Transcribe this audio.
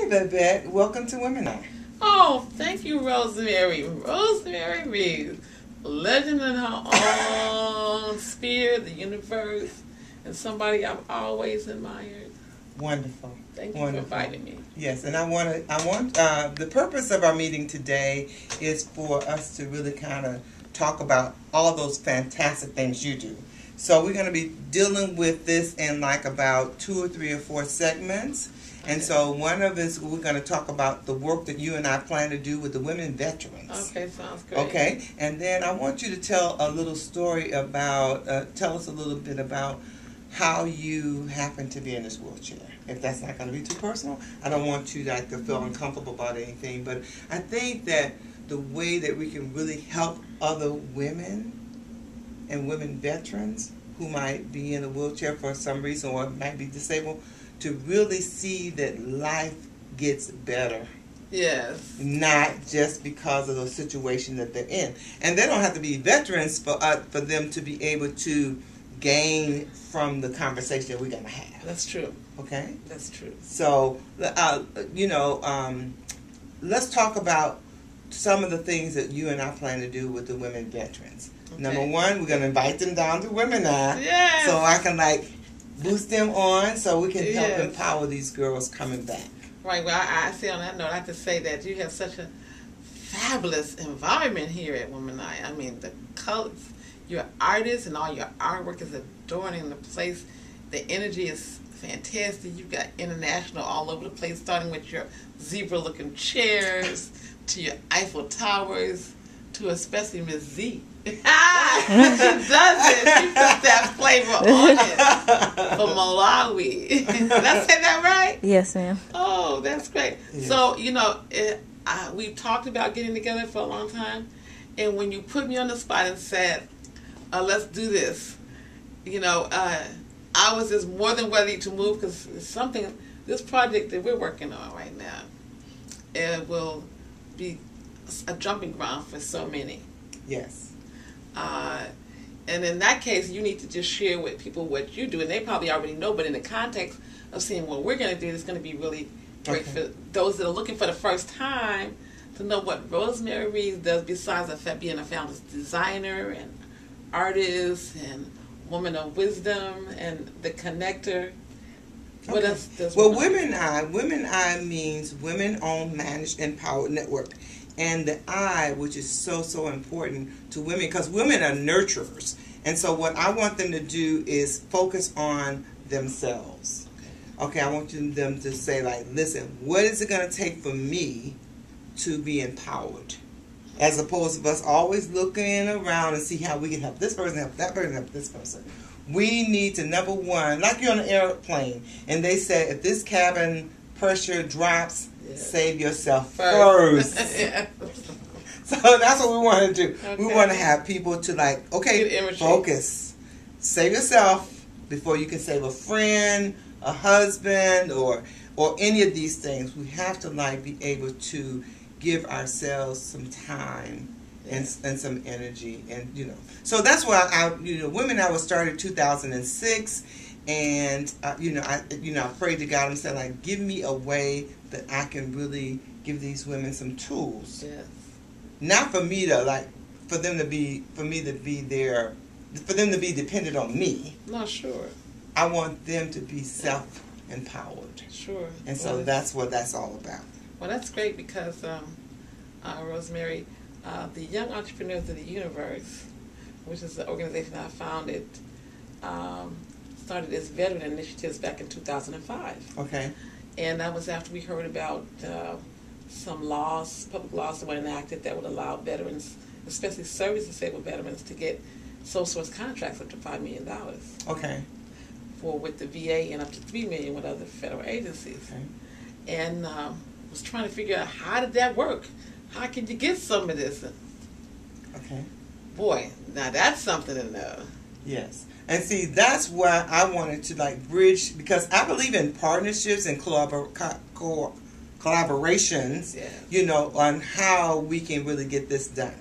Hi, Babette. Welcome to Women Eye. Oh, thank you, Rosemary. Rosemary Reeves, legend in her own sphere, the universe, and somebody I've always admired. Wonderful. Thank you for inviting me. Yes, and the purpose of our meeting today is for us to really kind of talk about all those fantastic things you do. So we're going to be dealing with this in like about 2 or 3 or 4 segments. And so one of us, we're going to talk about the work that you and I plan to do with the women veterans. Okay, sounds great. Okay, and then I want you to tell a little story about, tell us a little bit about how you happen to be in this wheelchair. If that's not going to be too personal, I don't want you to feel uncomfortable about anything, but I think that the way that we can really help other women and women veterans who might be in a wheelchair for some reason or might be disabled to really see that life gets better. Yes. Not just because of the situation that they're in. And they don't have to be veterans for them to be able to gain from the conversation that we're going to have. That's true. Okay? That's true. So, let's talk about some of the things that you and I plan to do with the women veterans. Okay. Number 1, we're going to invite them down to Women Eye. Yes. So I can boost them on so we can help empower these girls coming back. Right. Well, I say on that note, I have to say that you have such a fabulous environment here at Women Eye. I mean, the colors, your artists and all your artwork is adorning the place. The energy is fantastic. You've got international all over the place, starting with your zebra-looking chairs to your Eiffel Towers to especially Miss Z. She does it. She puts that flavor on it from Malawi. Did I say that right? Yes, ma'am. Oh, that's great. Yes. So, we talked about getting together for a long time, and when you put me on the spot and said, let's do this, I was just more than ready to move because this project that we're working on right now, it will be a jumping ground for so many. Yes. And in that case, you need to just share with people what you do, and they probably already know, but in the context of seeing what we're going to do, it's going to be really great for those that are looking for the first time to know what Rosemary Reeves does besides being a fabulous designer and artist and woman of wisdom and the connector. What else does Women Eye means Women Owned, Managed, Empowered Network. And the I, which is so, so important to women, because women are nurturers. And so what I want them to do is focus on themselves. Okay, I want them to say, listen, what is it going to take for me to be empowered? As opposed to us always looking around and see how we can help this person, help that person, help this person. We need to, number 1, like you're on an airplane, and they say if this cabin pressure drops, save yourself first. So that's what we want to do. Okay. We want to have people to focus. Save yourself before you can save a friend, a husband, or any of these things. We have to be able to give ourselves some time and some energy, and So that's why Women Eye was started in 2006. And I prayed to God and said, give me a way that I can really give these women some tools. Yes. Not for me to for them to be dependent on me. No, sure. I want them to be self-empowered. Sure. And so that's what that's all about. Well, that's great because Rosemary, the Young Entrepreneurs of the Universe, which is the organization I founded, started as veteran initiatives back in 2005. Okay. And that was after we heard about some public laws that were enacted that would allow veterans, especially service-disabled veterans, to get sole source contracts up to $5 million. Okay. With the VA and up to $3 million with other federal agencies. Okay. And was trying to figure out how did that work? How can you get some of this? Okay. Boy, now that's something to know. Yes. And see, that's why I wanted to bridge, because I believe in partnerships and collaborations, on how we can really get this done.